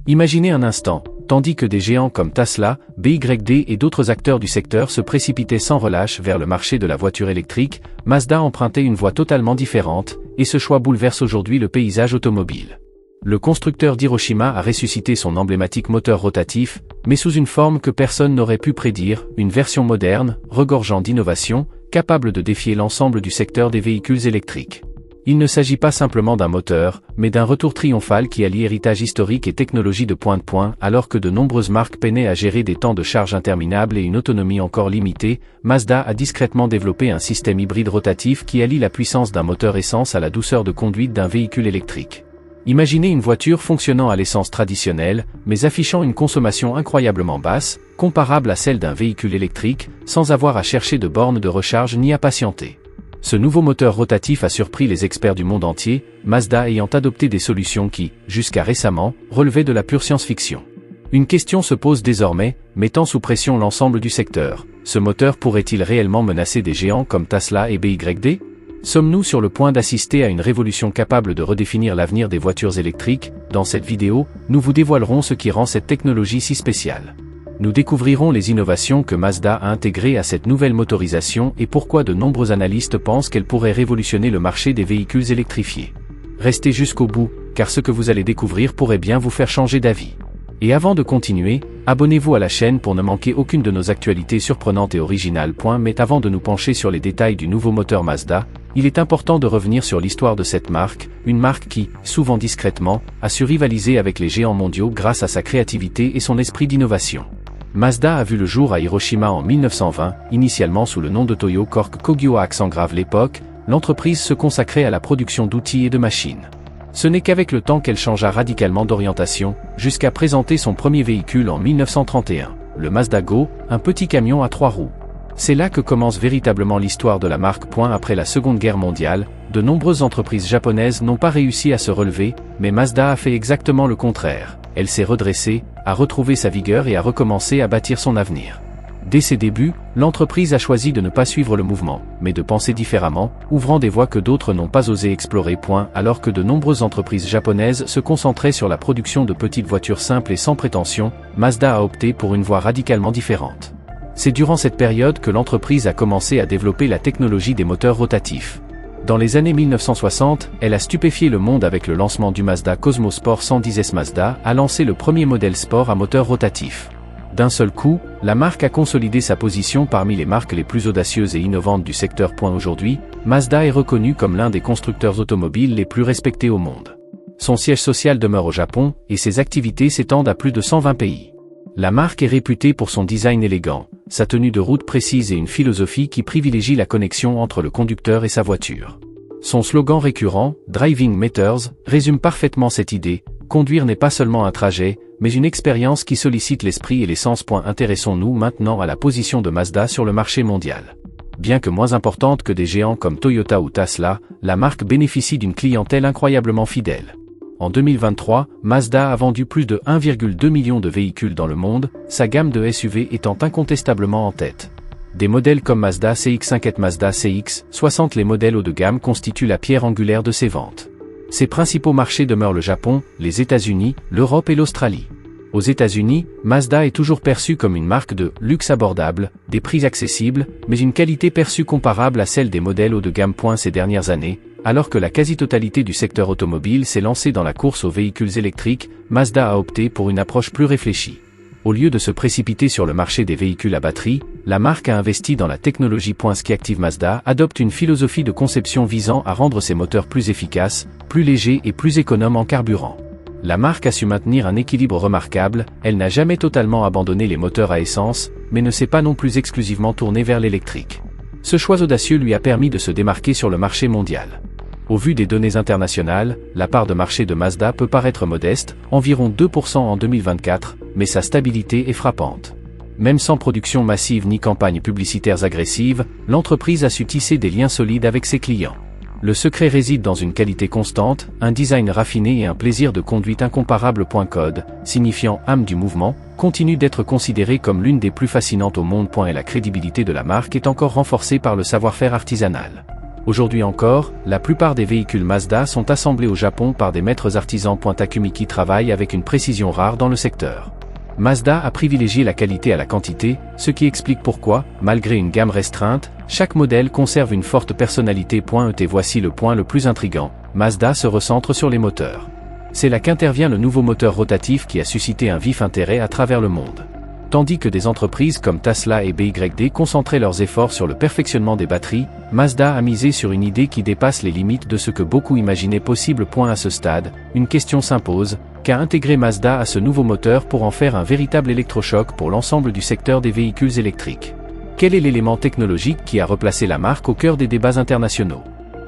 Imaginez un instant, tandis que des géants comme Tesla, BYD et d'autres acteurs du secteur se précipitaient sans relâche vers le marché de la voiture électrique, Mazda empruntait une voie totalement différente, et ce choix bouleverse aujourd'hui le paysage automobile. Le constructeur d'Hiroshima a ressuscité son emblématique moteur rotatif, mais sous une forme que personne n'aurait pu prédire, une version moderne, regorgeant d'innovation, capable de défier l'ensemble du secteur des véhicules électriques. Il ne s'agit pas simplement d'un moteur, mais d'un retour triomphal qui allie héritage historique et technologie de pointe, alors que de nombreuses marques peinaient à gérer des temps de charge interminables et une autonomie encore limitée. Mazda a discrètement développé un système hybride rotatif qui allie la puissance d'un moteur essence à la douceur de conduite d'un véhicule électrique. Imaginez une voiture fonctionnant à l'essence traditionnelle, mais affichant une consommation incroyablement basse, comparable à celle d'un véhicule électrique, sans avoir à chercher de bornes de recharge ni à patienter. Ce nouveau moteur rotatif a surpris les experts du monde entier, Mazda ayant adopté des solutions qui, jusqu'à récemment, relevaient de la pure science-fiction. Une question se pose désormais, mettant sous pression l'ensemble du secteur. Ce moteur pourrait-il réellement menacer des géants comme Tesla et BYD ? Sommes-nous sur le point d'assister à une révolution capable de redéfinir l'avenir des voitures électriques ? Dans cette vidéo, nous vous dévoilerons ce qui rend cette technologie si spéciale. Nous découvrirons les innovations que Mazda a intégrées à cette nouvelle motorisation et pourquoi de nombreux analystes pensent qu'elle pourrait révolutionner le marché des véhicules électrifiés. Restez jusqu'au bout, car ce que vous allez découvrir pourrait bien vous faire changer d'avis. Et avant de continuer, abonnez-vous à la chaîne pour ne manquer aucune de nos actualités surprenantes et originales. Mais avant de nous pencher sur les détails du nouveau moteur Mazda, il est important de revenir sur l'histoire de cette marque, une marque qui, souvent discrètement, a su rivaliser avec les géants mondiaux grâce à sa créativité et son esprit d'innovation. Mazda a vu le jour à Hiroshima en 1920, initialement sous le nom de Toyo Cork Kogyo à accent grave. L'époque, l'entreprise se consacrait à la production d'outils et de machines. Ce n'est qu'avec le temps qu'elle changea radicalement d'orientation, jusqu'à présenter son premier véhicule en 1931, le Mazda Go, un petit camion à 3 roues. C'est là que commence véritablement l'histoire de la marque. Après la Seconde Guerre mondiale, de nombreuses entreprises japonaises n'ont pas réussi à se relever, mais Mazda a fait exactement le contraire. Elle s'est redressée, a retrouvé sa vigueur et a recommencé à bâtir son avenir. Dès ses débuts, l'entreprise a choisi de ne pas suivre le mouvement, mais de penser différemment, ouvrant des voies que d'autres n'ont pas osé explorer. Alors que de nombreuses entreprises japonaises se concentraient sur la production de petites voitures simples et sans prétention, Mazda a opté pour une voie radicalement différente. C'est durant cette période que l'entreprise a commencé à développer la technologie des moteurs rotatifs. Dans les années 1960, elle a stupéfié le monde avec le lancement du Mazda Cosmo Sport 110S. Mazda a lancé le premier modèle sport à moteur rotatif. D'un seul coup, la marque a consolidé sa position parmi les marques les plus audacieuses et innovantes du secteur. Aujourd'hui, Mazda est reconnu comme l'un des constructeurs automobiles les plus respectés au monde. Son siège social demeure au Japon, et ses activités s'étendent à plus de 120 pays. La marque est réputée pour son design élégant, sa tenue de route précise et une philosophie qui privilégie la connexion entre le conducteur et sa voiture. Son slogan récurrent, Driving Matters, résume parfaitement cette idée: conduire n'est pas seulement un trajet, mais une expérience qui sollicite l'esprit et les sens. Intéressons-nous maintenant à la position de Mazda sur le marché mondial. Bien que moins importante que des géants comme Toyota ou Tesla, la marque bénéficie d'une clientèle incroyablement fidèle. En 2023, Mazda a vendu plus de 1,2 million de véhicules dans le monde, sa gamme de SUV étant incontestablement en tête. Des modèles comme Mazda CX-5 et Mazda CX-60, les modèles haut de gamme, constituent la pierre angulaire de ses ventes. Ses principaux marchés demeurent le Japon, les États-Unis, l'Europe et l'Australie. Aux États-Unis, Mazda est toujours perçue comme une marque de luxe abordable, des prix accessibles, mais une qualité perçue comparable à celle des modèles haut de gamme. Ces dernières années, alors que la quasi-totalité du secteur automobile s'est lancée dans la course aux véhicules électriques, Mazda a opté pour une approche plus réfléchie. Au lieu de se précipiter sur le marché des véhicules à batterie, la marque a investi dans la technologie. Ce qui active Mazda adopte une philosophie de conception visant à rendre ses moteurs plus efficaces, plus légers et plus économes en carburant. La marque a su maintenir un équilibre remarquable, elle n'a jamais totalement abandonné les moteurs à essence, mais ne s'est pas non plus exclusivement tournée vers l'électrique. Ce choix audacieux lui a permis de se démarquer sur le marché mondial. Au vu des données internationales, la part de marché de Mazda peut paraître modeste, environ 2% en 2024, mais sa stabilité est frappante. Même sans production massive ni campagnes publicitaires agressives, l'entreprise a su tisser des liens solides avec ses clients. Le secret réside dans une qualité constante, un design raffiné et un plaisir de conduite incomparable. Code, signifiant âme du mouvement, continue d'être considéré comme l'une des plus fascinantes au monde. Et la crédibilité de la marque est encore renforcée par le savoir-faire artisanal. Aujourd'hui encore, la plupart des véhicules Mazda sont assemblés au Japon par des maîtres artisans. Takumi qui travaillent avec une précision rare dans le secteur. Mazda a privilégié la qualité à la quantité, ce qui explique pourquoi, malgré une gamme restreinte, chaque modèle conserve une forte personnalité. Voici le point le plus intrigant, Mazda se recentre sur les moteurs. C'est là qu'intervient le nouveau moteur rotatif qui a suscité un vif intérêt à travers le monde. Tandis que des entreprises comme Tesla et BYD concentraient leurs efforts sur le perfectionnement des batteries, Mazda a misé sur une idée qui dépasse les limites de ce que beaucoup imaginaient possible. À ce stade, une question s'impose, qu'a intégré Mazda à ce nouveau moteur pour en faire un véritable électrochoc pour l'ensemble du secteur des véhicules électriques? Quel est l'élément technologique qui a replacé la marque au cœur des débats internationaux?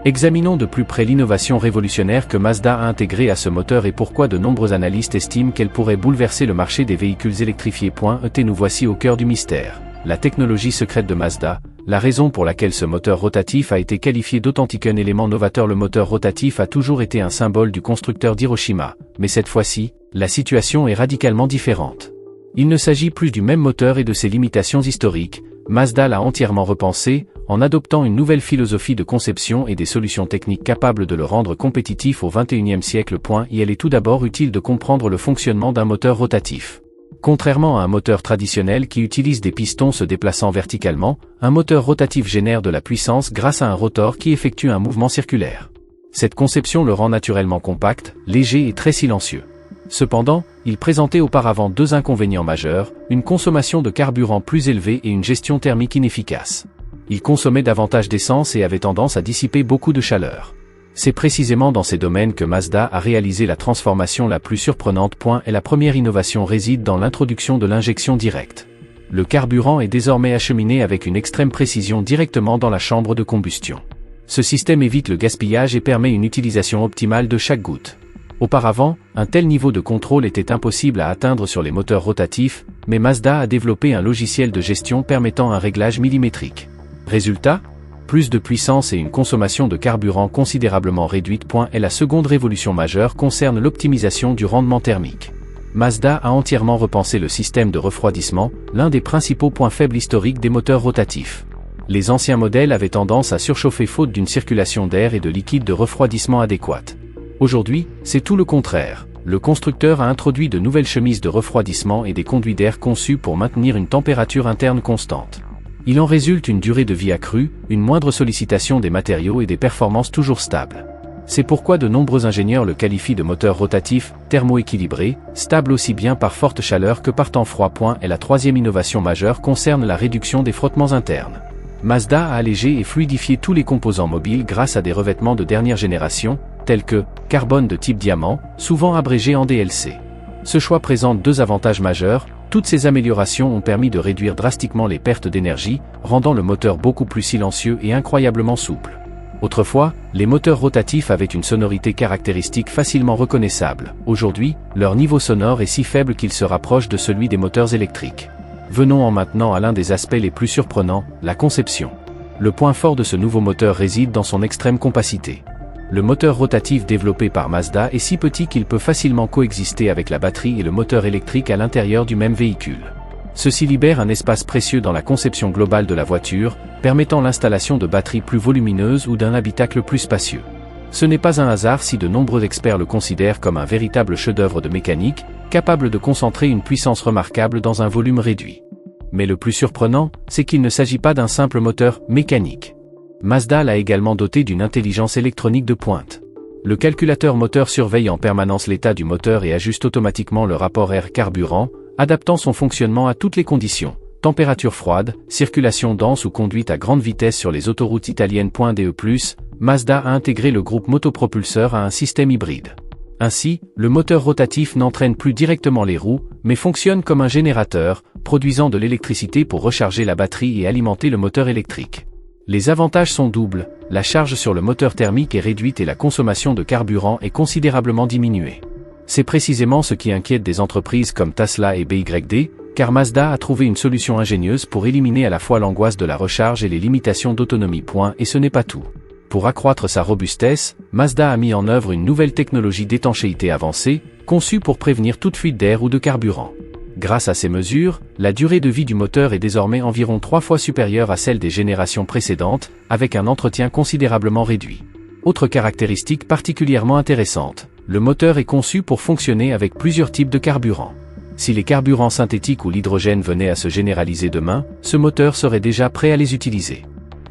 Examinons de plus près l'innovation révolutionnaire que Mazda a intégrée à ce moteur et pourquoi de nombreux analystes estiment qu'elle pourrait bouleverser le marché des véhicules électrifiés. Nous voici au cœur du mystère. La technologie secrète de Mazda, la raison pour laquelle ce moteur rotatif a été qualifié d'authentique. Un élément novateur. Le moteur rotatif a toujours été un symbole du constructeur d'Hiroshima, mais cette fois-ci, la situation est radicalement différente. Il ne s'agit plus du même moteur et de ses limitations historiques. Mazda l'a entièrement repensé, en adoptant une nouvelle philosophie de conception et des solutions techniques capables de le rendre compétitif au XXIe siècle. Il est tout d'abord utile de comprendre le fonctionnement d'un moteur rotatif. Contrairement à un moteur traditionnel qui utilise des pistons se déplaçant verticalement, un moteur rotatif génère de la puissance grâce à un rotor qui effectue un mouvement circulaire. Cette conception le rend naturellement compact, léger et très silencieux. Cependant, il présentait auparavant deux inconvénients majeurs, une consommation de carburant plus élevée et une gestion thermique inefficace. Il consommait davantage d'essence et avait tendance à dissiper beaucoup de chaleur. C'est précisément dans ces domaines que Mazda a réalisé la transformation la plus surprenante. Et la première innovation réside dans l'introduction de l'injection directe. Le carburant est désormais acheminé avec une extrême précision directement dans la chambre de combustion. Ce système évite le gaspillage et permet une utilisation optimale de chaque goutte. Auparavant, un tel niveau de contrôle était impossible à atteindre sur les moteurs rotatifs, mais Mazda a développé un logiciel de gestion permettant un réglage millimétrique. Résultat ? Plus de puissance et une consommation de carburant considérablement réduite. Et la seconde révolution majeure concerne l'optimisation du rendement thermique. Mazda a entièrement repensé le système de refroidissement, l'un des principaux points faibles historiques des moteurs rotatifs. Les anciens modèles avaient tendance à surchauffer faute d'une circulation d'air et de liquide de refroidissement adéquate. Aujourd'hui, c'est tout le contraire. Le constructeur a introduit de nouvelles chemises de refroidissement et des conduits d'air conçus pour maintenir une température interne constante. Il en résulte une durée de vie accrue, une moindre sollicitation des matériaux et des performances toujours stables. C'est pourquoi de nombreux ingénieurs le qualifient de moteur rotatif, thermo-équilibré, stable aussi bien par forte chaleur que par temps froid. Et la troisième innovation majeure concerne la réduction des frottements internes. Mazda a allégé et fluidifié tous les composants mobiles grâce à des revêtements de dernière génération, tels que carbone de type diamant, souvent abrégé en DLC. Ce choix présente deux avantages majeurs. Toutes ces améliorations ont permis de réduire drastiquement les pertes d'énergie, rendant le moteur beaucoup plus silencieux et incroyablement souple. Autrefois, les moteurs rotatifs avaient une sonorité caractéristique facilement reconnaissable. Aujourd'hui, leur niveau sonore est si faible qu'il se rapproche de celui des moteurs électriques. Venons maintenant à l'un des aspects les plus surprenants, la conception. Le point fort de ce nouveau moteur réside dans son extrême compacité. Le moteur rotatif développé par Mazda est si petit qu'il peut facilement coexister avec la batterie et le moteur électrique à l'intérieur du même véhicule. Ceci libère un espace précieux dans la conception globale de la voiture, permettant l'installation de batteries plus volumineuses ou d'un habitacle plus spacieux. Ce n'est pas un hasard si de nombreux experts le considèrent comme un véritable chef-d'œuvre de mécanique, capable de concentrer une puissance remarquable dans un volume réduit. Mais le plus surprenant, c'est qu'il ne s'agit pas d'un simple moteur mécanique. Mazda l'a également doté d'une intelligence électronique de pointe. Le calculateur moteur surveille en permanence l'état du moteur et ajuste automatiquement le rapport air-carburant, adaptant son fonctionnement à toutes les conditions, température froide, circulation dense ou conduite à grande vitesse sur les autoroutes italiennes. De plus, Mazda a intégré le groupe motopropulseur à un système hybride. Ainsi, le moteur rotatif n'entraîne plus directement les roues, mais fonctionne comme un générateur, produisant de l'électricité pour recharger la batterie et alimenter le moteur électrique. Les avantages sont doubles, la charge sur le moteur thermique est réduite et la consommation de carburant est considérablement diminuée. C'est précisément ce qui inquiète des entreprises comme Tesla et BYD, car Mazda a trouvé une solution ingénieuse pour éliminer à la fois l'angoisse de la recharge et les limitations d'autonomie. Et ce n'est pas tout. Pour accroître sa robustesse, Mazda a mis en œuvre une nouvelle technologie d'étanchéité avancée, conçue pour prévenir toute fuite d'air ou de carburant. Grâce à ces mesures, la durée de vie du moteur est désormais environ 3 fois supérieure à celle des générations précédentes, avec un entretien considérablement réduit. Autre caractéristique particulièrement intéressante, le moteur est conçu pour fonctionner avec plusieurs types de carburants. Si les carburants synthétiques ou l'hydrogène venaient à se généraliser demain, ce moteur serait déjà prêt à les utiliser.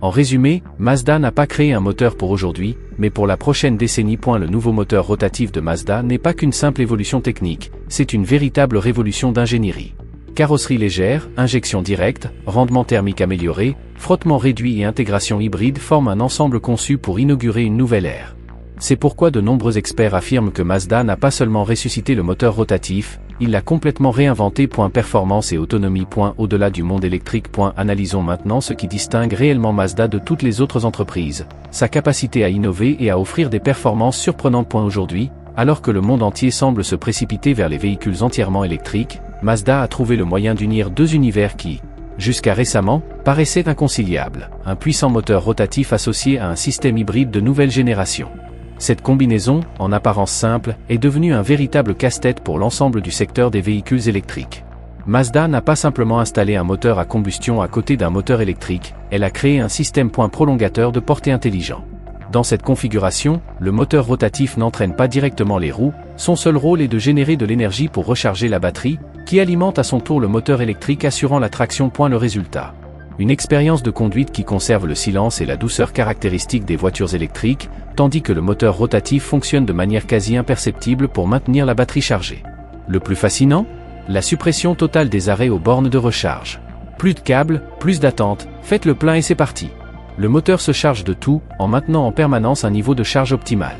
En résumé, Mazda n'a pas créé un moteur pour aujourd'hui, mais pour la prochaine décennie. Le nouveau moteur rotatif de Mazda n'est pas qu'une simple évolution technique, c'est une véritable révolution d'ingénierie. Carrosserie légère, injection directe, rendement thermique amélioré, frottement réduit et intégration hybride forment un ensemble conçu pour inaugurer une nouvelle ère. C'est pourquoi de nombreux experts affirment que Mazda n'a pas seulement ressuscité le moteur rotatif, il l'a complètement réinventé. Performance et autonomie. Au-delà du monde électrique. Analysons maintenant ce qui distingue réellement Mazda de toutes les autres entreprises, sa capacité à innover et à offrir des performances surprenantes. Aujourd'hui, alors que le monde entier semble se précipiter vers les véhicules entièrement électriques, Mazda a trouvé le moyen d'unir deux univers qui, jusqu'à récemment, paraissaient inconciliables, un puissant moteur rotatif associé à un système hybride de nouvelle génération. Cette combinaison, en apparence simple, est devenue un véritable casse-tête pour l'ensemble du secteur des véhicules électriques. Mazda n'a pas simplement installé un moteur à combustion à côté d'un moteur électrique, elle a créé un système prolongateur de portée intelligent. Dans cette configuration, le moteur rotatif n'entraîne pas directement les roues, son seul rôle est de générer de l'énergie pour recharger la batterie, qui alimente à son tour le moteur électrique assurant la traction. Le résultat. Une expérience de conduite qui conserve le silence et la douceur caractéristiques des voitures électriques, tandis que le moteur rotatif fonctionne de manière quasi imperceptible pour maintenir la batterie chargée. Le plus fascinant ? La suppression totale des arrêts aux bornes de recharge. Plus de câbles, plus d'attente, faites le plein et c'est parti. Le moteur se charge de tout, en maintenant en permanence un niveau de charge optimal.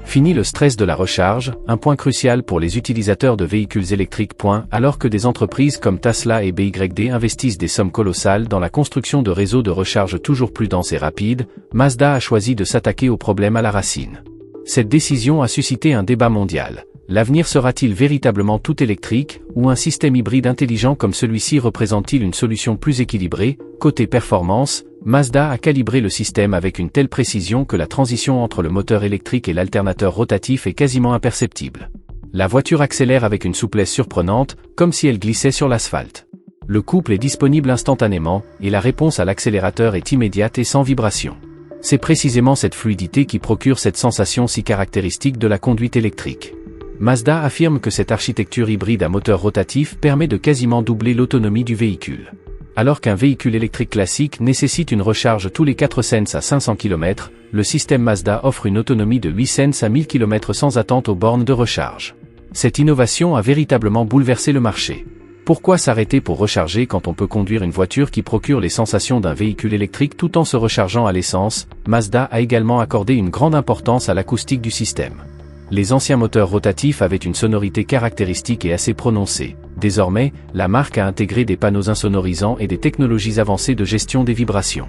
Fini le stress de la recharge, un point crucial pour les utilisateurs de véhicules électriques. Alors que des entreprises comme Tesla et BYD investissent des sommes colossales dans la construction de réseaux de recharge toujours plus denses et rapides, Mazda a choisi de s'attaquer au problème à la racine. Cette décision a suscité un débat mondial. L'avenir sera-t-il véritablement tout électrique, ou un système hybride intelligent comme celui-ci représente-t-il une solution plus équilibrée ? Côté performance, Mazda a calibré le système avec une telle précision que la transition entre le moteur électrique et l'alternateur rotatif est quasiment imperceptible. La voiture accélère avec une souplesse surprenante, comme si elle glissait sur l'asphalte. Le couple est disponible instantanément, et la réponse à l'accélérateur est immédiate et sans vibration. C'est précisément cette fluidité qui procure cette sensation si caractéristique de la conduite électrique. Mazda affirme que cette architecture hybride à moteur rotatif permet de quasiment doubler l'autonomie du véhicule. Alors qu'un véhicule électrique classique nécessite une recharge tous les 4 cents à 500 km, le système Mazda offre une autonomie de 8 cents à 1000 km sans attente aux bornes de recharge. Cette innovation a véritablement bouleversé le marché. Pourquoi s'arrêter pour recharger quand on peut conduire une voiture qui procure les sensations d'un véhicule électrique tout en se rechargeant à l'essence ? Mazda a également accordé une grande importance à l'acoustique du système. Les anciens moteurs rotatifs avaient une sonorité caractéristique et assez prononcée. Désormais, la marque a intégré des panneaux insonorisants et des technologies avancées de gestion des vibrations.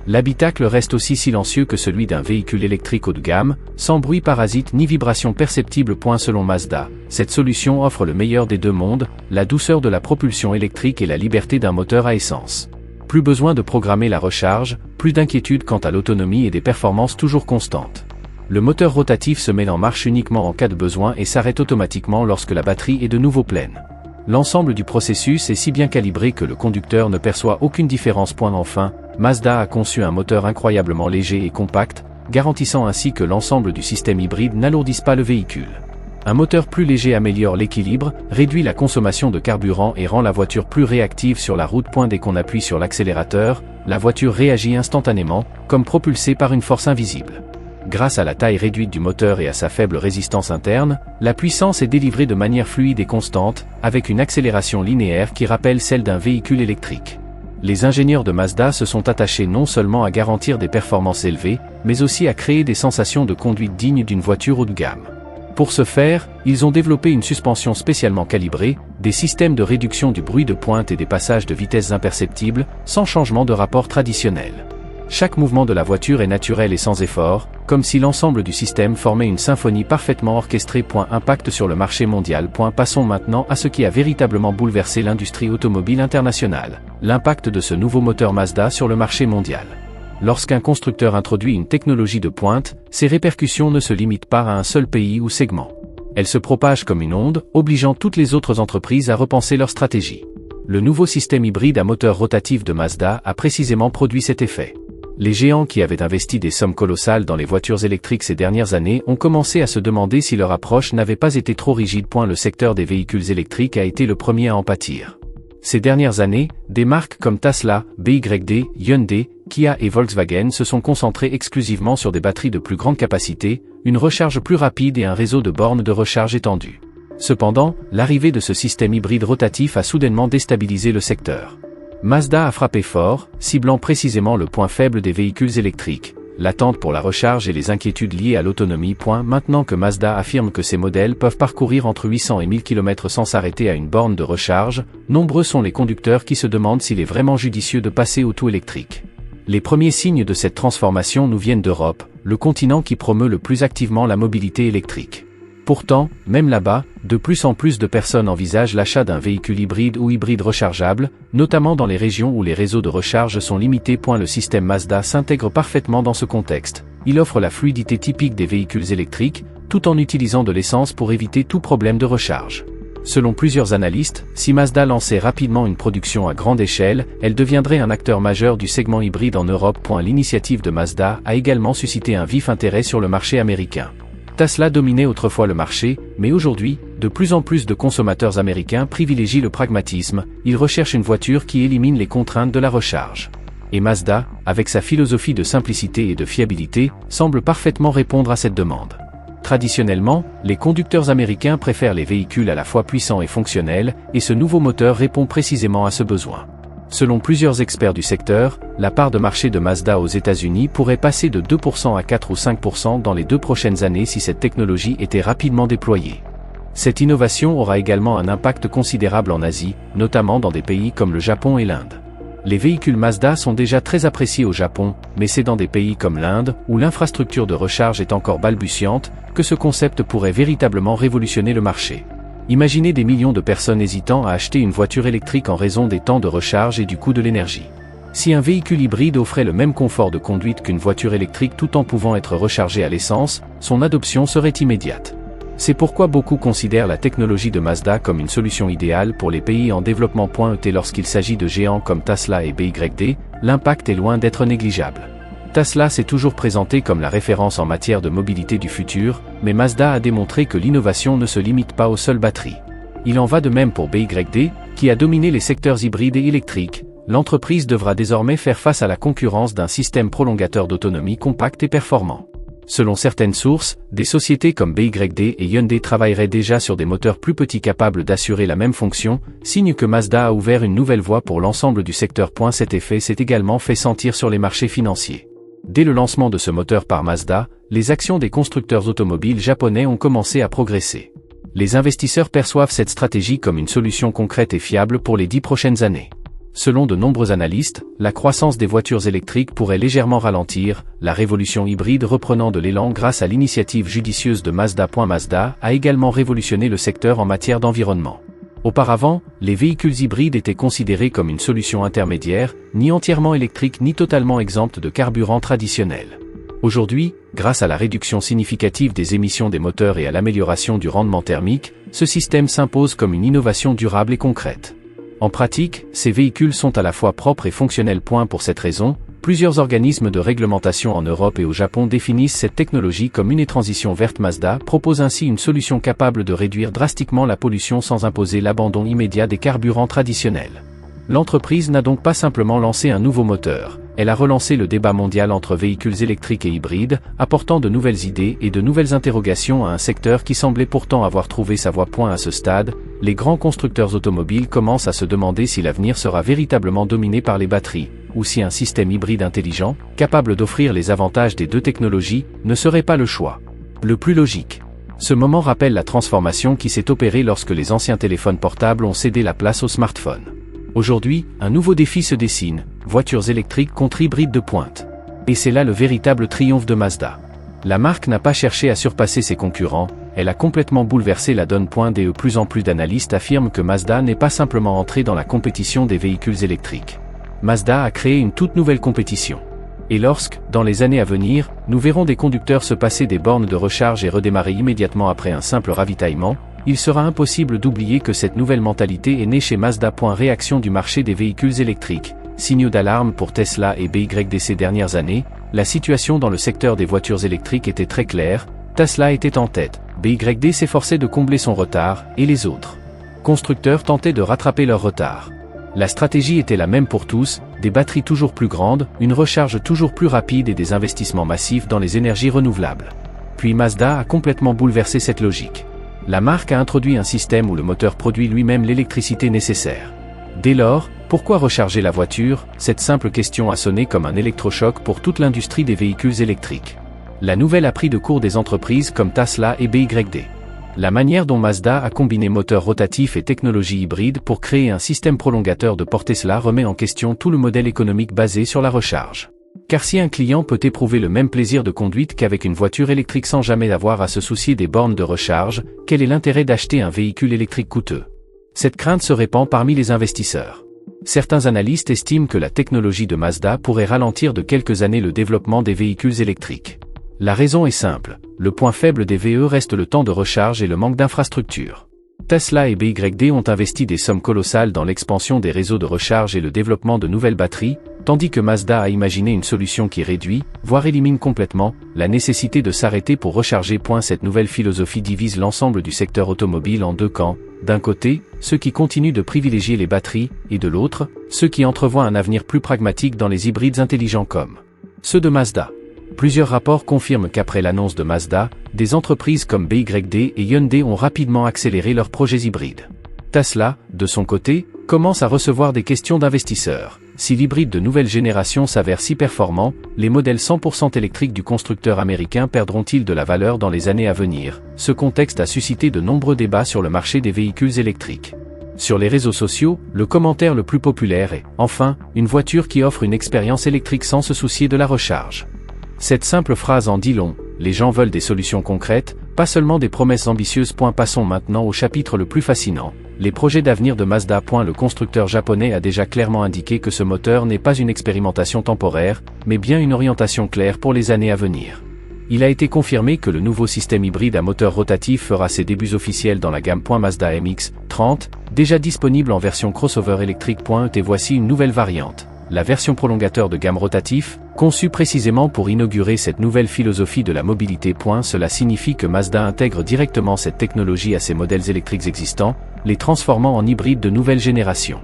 L'habitacle reste aussi silencieux que celui d'un véhicule électrique haut de gamme, sans bruit parasite ni vibration perceptible. Selon Mazda, cette solution offre le meilleur des deux mondes, la douceur de la propulsion électrique et la liberté d'un moteur à essence. Plus besoin de programmer la recharge, plus d'inquiétude quant à l'autonomie et des performances toujours constantes. Le moteur rotatif se met en marche uniquement en cas de besoin et s'arrête automatiquement lorsque la batterie est de nouveau pleine. L'ensemble du processus est si bien calibré que le conducteur ne perçoit aucune différence. Enfin, Mazda a conçu un moteur incroyablement léger et compact, garantissant ainsi que l'ensemble du système hybride n'alourdisse pas le véhicule. Un moteur plus léger améliore l'équilibre, réduit la consommation de carburant et rend la voiture plus réactive sur la route. Dès qu'on appuie sur l'accélérateur, la voiture réagit instantanément, comme propulsée par une force invisible. Grâce à la taille réduite du moteur et à sa faible résistance interne, la puissance est délivrée de manière fluide et constante, avec une accélération linéaire qui rappelle celle d'un véhicule électrique. Les ingénieurs de Mazda se sont attachés non seulement à garantir des performances élevées, mais aussi à créer des sensations de conduite dignes d'une voiture haut de gamme. Pour ce faire, ils ont développé une suspension spécialement calibrée, des systèmes de réduction du bruit de pointe et des passages de vitesses imperceptibles, sans changement de rapport traditionnel. Chaque mouvement de la voiture est naturel et sans effort, comme si l'ensemble du système formait une symphonie parfaitement orchestrée. Impact sur le marché mondial. Passons maintenant à ce qui a véritablement bouleversé l'industrie automobile internationale, l'impact de ce nouveau moteur Mazda sur le marché mondial. Lorsqu'un constructeur introduit une technologie de pointe, ses répercussions ne se limitent pas à un seul pays ou segment. Elle se propage comme une onde, obligeant toutes les autres entreprises à repenser leur stratégie. Le nouveau système hybride à moteur rotatif de Mazda a précisément produit cet effet. Les géants qui avaient investi des sommes colossales dans les voitures électriques ces dernières années ont commencé à se demander si leur approche n'avait pas été trop rigide. Le secteur des véhicules électriques a été le premier à en pâtir. Ces dernières années, des marques comme Tesla, BYD, Hyundai, Kia et Volkswagen se sont concentrées exclusivement sur des batteries de plus grande capacité, une recharge plus rapide et un réseau de bornes de recharge étendu. Cependant, l'arrivée de ce système hybride rotatif a soudainement déstabilisé le secteur. Mazda a frappé fort, ciblant précisément le point faible des véhicules électriques, l'attente pour la recharge et les inquiétudes liées à l'autonomie. Maintenant que Mazda affirme que ces modèles peuvent parcourir entre 800 et 1000 km sans s'arrêter à une borne de recharge, nombreux sont les conducteurs qui se demandent s'il est vraiment judicieux de passer au tout électrique. Les premiers signes de cette transformation nous viennent d'Europe, le continent qui promeut le plus activement la mobilité électrique. Pourtant, même là-bas, de plus en plus de personnes envisagent l'achat d'un véhicule hybride ou hybride rechargeable, notamment dans les régions où les réseaux de recharge sont limités. Le système Mazda s'intègre parfaitement dans ce contexte. Il offre la fluidité typique des véhicules électriques, tout en utilisant de l'essence pour éviter tout problème de recharge. Selon plusieurs analystes, si Mazda lançait rapidement une production à grande échelle, elle deviendrait un acteur majeur du segment hybride en Europe. L'initiative de Mazda a également suscité un vif intérêt sur le marché américain. Tesla dominait autrefois le marché, mais aujourd'hui, de plus en plus de consommateurs américains privilégient le pragmatisme, ils recherchent une voiture qui élimine les contraintes de la recharge. Et Mazda, avec sa philosophie de simplicité et de fiabilité, semble parfaitement répondre à cette demande. Traditionnellement, les conducteurs américains préfèrent les véhicules à la fois puissants et fonctionnels, et ce nouveau moteur répond précisément à ce besoin. Selon plusieurs experts du secteur, la part de marché de Mazda aux États-Unis pourrait passer de 2% à 4 ou 5% dans les 2 prochaines années si cette technologie était rapidement déployée. Cette innovation aura également un impact considérable en Asie, notamment dans des pays comme le Japon et l'Inde. Les véhicules Mazda sont déjà très appréciés au Japon, mais c'est dans des pays comme l'Inde, où l'infrastructure de recharge est encore balbutiante, que ce concept pourrait véritablement révolutionner le marché. Imaginez des millions de personnes hésitant à acheter une voiture électrique en raison des temps de recharge et du coût de l'énergie. Si un véhicule hybride offrait le même confort de conduite qu'une voiture électrique tout en pouvant être rechargé à l'essence, son adoption serait immédiate. C'est pourquoi beaucoup considèrent la technologie de Mazda comme une solution idéale pour les pays en développement. Lorsqu'il s'agit de géants comme Tesla et BYD, l'impact est loin d'être négligeable. Tesla s'est toujours présenté comme la référence en matière de mobilité du futur, mais Mazda a démontré que l'innovation ne se limite pas aux seules batteries. Il en va de même pour BYD, qui a dominé les secteurs hybrides et électriques. L'entreprise devra désormais faire face à la concurrence d'un système prolongateur d'autonomie compact et performant. Selon certaines sources, des sociétés comme BYD et Hyundai travailleraient déjà sur des moteurs plus petits capables d'assurer la même fonction, signe que Mazda a ouvert une nouvelle voie pour l'ensemble du secteur. Cet effet s'est également fait sentir sur les marchés financiers. Dès le lancement de ce moteur par Mazda, les actions des constructeurs automobiles japonais ont commencé à progresser. Les investisseurs perçoivent cette stratégie comme une solution concrète et fiable pour les 10 prochaines années. Selon de nombreux analystes, la croissance des voitures électriques pourrait légèrement ralentir, la révolution hybride reprenant de l'élan grâce à l'initiative judicieuse de Mazda. Mazda a également révolutionné le secteur en matière d'environnement. Auparavant, les véhicules hybrides étaient considérés comme une solution intermédiaire, ni entièrement électrique ni totalement exempte de carburant traditionnel. Aujourd'hui, grâce à la réduction significative des émissions des moteurs et à l'amélioration du rendement thermique, ce système s'impose comme une innovation durable et concrète. En pratique, ces véhicules sont à la fois propres et fonctionnels. Pour cette raison, plusieurs organismes de réglementation en Europe et au Japon définissent cette technologie comme une transition verte. Mazda propose ainsi une solution capable de réduire drastiquement la pollution sans imposer l'abandon immédiat des carburants traditionnels. L'entreprise n'a donc pas simplement lancé un nouveau moteur, elle a relancé le débat mondial entre véhicules électriques et hybrides, apportant de nouvelles idées et de nouvelles interrogations à un secteur qui semblait pourtant avoir trouvé sa voie. À ce stade, les grands constructeurs automobiles commencent à se demander si l'avenir sera véritablement dominé par les batteries, ou si un système hybride intelligent, capable d'offrir les avantages des deux technologies, ne serait pas le choix le plus logique. Ce moment rappelle la transformation qui s'est opérée lorsque les anciens téléphones portables ont cédé la place aux smartphones. Aujourd'hui, un nouveau défi se dessine, voitures électriques contre hybrides de pointe. Et c'est là le véritable triomphe de Mazda. La marque n'a pas cherché à surpasser ses concurrents, elle a complètement bouleversé la donne. De plus en plus d'analystes affirment que Mazda n'est pas simplement entré dans la compétition des véhicules électriques. Mazda a créé une toute nouvelle compétition. Et lorsque, dans les années à venir, nous verrons des conducteurs se passer des bornes de recharge et redémarrer immédiatement après un simple ravitaillement, il sera impossible d'oublier que cette nouvelle mentalité est née chez Mazda. Réaction du marché des véhicules électriques. Signaux d'alarme pour Tesla et BYD ces dernières années, la situation dans le secteur des voitures électriques était très claire, Tesla était en tête, BYD s'efforçait de combler son retard, et les autres constructeurs tentaient de rattraper leur retard. La stratégie était la même pour tous, des batteries toujours plus grandes, une recharge toujours plus rapide et des investissements massifs dans les énergies renouvelables. Puis Mazda a complètement bouleversé cette logique. La marque a introduit un système où le moteur produit lui-même l'électricité nécessaire. Dès lors, pourquoi recharger la voiture? Cette simple question a sonné comme un électrochoc pour toute l'industrie des véhicules électriques. La nouvelle a pris de court des entreprises comme Tesla et BYD. La manière dont Mazda a combiné moteur rotatif et technologie hybride pour créer un système prolongateur de portée, cela remet en question tout le modèle économique basé sur la recharge. Car si un client peut éprouver le même plaisir de conduite qu'avec une voiture électrique sans jamais avoir à se soucier des bornes de recharge, quel est l'intérêt d'acheter un véhicule électrique coûteux? Cette crainte se répand parmi les investisseurs. Certains analystes estiment que la technologie de Mazda pourrait ralentir de quelques années le développement des véhicules électriques. La raison est simple, le point faible des VE reste le temps de recharge et le manque d'infrastructures. Tesla et BYD ont investi des sommes colossales dans l'expansion des réseaux de recharge et le développement de nouvelles batteries, tandis que Mazda a imaginé une solution qui réduit, voire élimine complètement, la nécessité de s'arrêter pour recharger. Cette nouvelle philosophie divise l'ensemble du secteur automobile en deux camps, d'un côté, ceux qui continuent de privilégier les batteries, et de l'autre, ceux qui entrevoient un avenir plus pragmatique dans les hybrides intelligents comme ceux de Mazda. Plusieurs rapports confirment qu'après l'annonce de Mazda, des entreprises comme BYD et Hyundai ont rapidement accéléré leurs projets hybrides. Tesla, de son côté, commence à recevoir des questions d'investisseurs. Si l'hybride de nouvelle génération s'avère si performant, les modèles 100% électriques du constructeur américain perdront-ils de la valeur dans les années à venir? Ce contexte a suscité de nombreux débats sur le marché des véhicules électriques. Sur les réseaux sociaux, le commentaire le plus populaire est « Enfin, une voiture qui offre une expérience électrique sans se soucier de la recharge ». Cette simple phrase en dit long, les gens veulent des solutions concrètes, pas seulement des promesses ambitieuses. Passons maintenant au chapitre le plus fascinant, les projets d'avenir de Mazda. Le constructeur japonais a déjà clairement indiqué que ce moteur n'est pas une expérimentation temporaire, mais bien une orientation claire pour les années à venir. Il a été confirmé que le nouveau système hybride à moteur rotatif fera ses débuts officiels dans la gamme Mazda MX-30, déjà disponible en version crossover électrique. Et voici une nouvelle variante. La version prolongateur de gamme rotatif, conçue précisément pour inaugurer cette nouvelle philosophie de la mobilité. Cela signifie que Mazda intègre directement cette technologie à ses modèles électriques existants, les transformant en hybrides de nouvelle génération.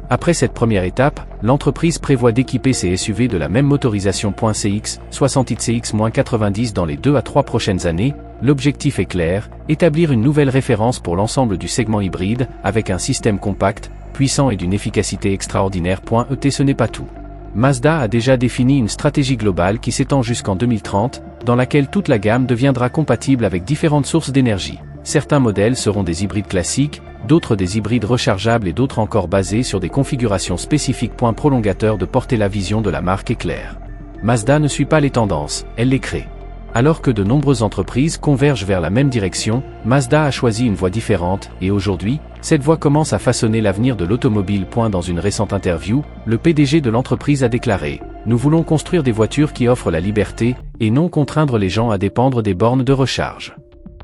Après cette première étape, l'entreprise prévoit d'équiper ses SUV de la même motorisation. CX, 60 CX-90 dans les 2 à 3 prochaines années. L'objectif est clair, établir une nouvelle référence pour l'ensemble du segment hybride, avec un système compact, puissant et d'une efficacité extraordinaire. Ce n'est pas tout. Mazda a déjà défini une stratégie globale qui s'étend jusqu'en 2030, dans laquelle toute la gamme deviendra compatible avec différentes sources d'énergie. Certains modèles seront des hybrides classiques, d'autres des hybrides rechargeables et d'autres encore basés sur des configurations spécifiques. Prolongateur de portée. La vision de la marque est claire. Mazda ne suit pas les tendances, elle les crée. Alors que de nombreuses entreprises convergent vers la même direction, Mazda a choisi une voie différente, et aujourd'hui, cette voie commence à façonner l'avenir de l'automobile. Dans une récente interview, le PDG de l'entreprise a déclaré « Nous voulons construire des voitures qui offrent la liberté, et non contraindre les gens à dépendre des bornes de recharge. »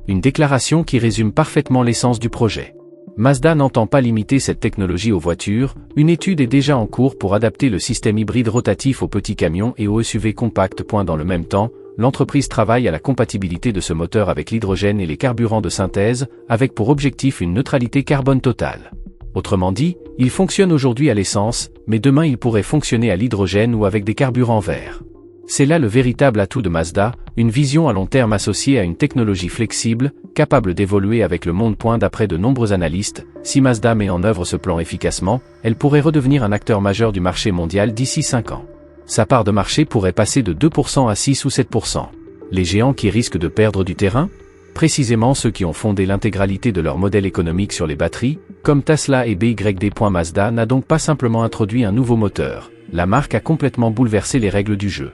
Une déclaration qui résume parfaitement l'essence du projet. Mazda n'entend pas limiter cette technologie aux voitures, une étude est déjà en cours pour adapter le système hybride rotatif aux petits camions et aux SUV compacts. Dans le même temps, l'entreprise travaille à la compatibilité de ce moteur avec l'hydrogène et les carburants de synthèse, avec pour objectif une neutralité carbone totale. Autrement dit, il fonctionne aujourd'hui à l'essence, mais demain il pourrait fonctionner à l'hydrogène ou avec des carburants verts. C'est là le véritable atout de Mazda, une vision à long terme associée à une technologie flexible, capable d'évoluer avec le monde. D'après de nombreux analystes, si Mazda met en œuvre ce plan efficacement, elle pourrait redevenir un acteur majeur du marché mondial d'ici 5 ans. Sa part de marché pourrait passer de 2% à 6 ou 7%. Les géants qui risquent de perdre du terrain? Précisément ceux qui ont fondé l'intégralité de leur modèle économique sur les batteries, comme Tesla et BYD. Mazda n'a donc pas simplement introduit un nouveau moteur, la marque a complètement bouleversé les règles du jeu.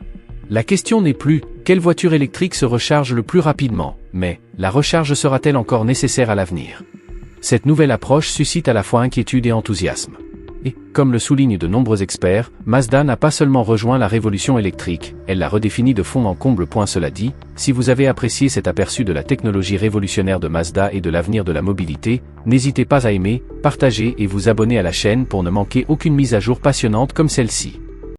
La question n'est plus « quelle voiture électrique se recharge le plus rapidement ?» mais « la recharge sera-t-elle encore nécessaire à l'avenir ?» Cette nouvelle approche suscite à la fois inquiétude et enthousiasme. Et, comme le soulignent de nombreux experts, Mazda n'a pas seulement rejoint la révolution électrique, elle l'a redéfinie de fond en comble. Cela dit, si vous avez apprécié cet aperçu de la technologie révolutionnaire de Mazda et de l'avenir de la mobilité, n'hésitez pas à aimer, partager et vous abonner à la chaîne pour ne manquer aucune mise à jour passionnante comme celle-ci.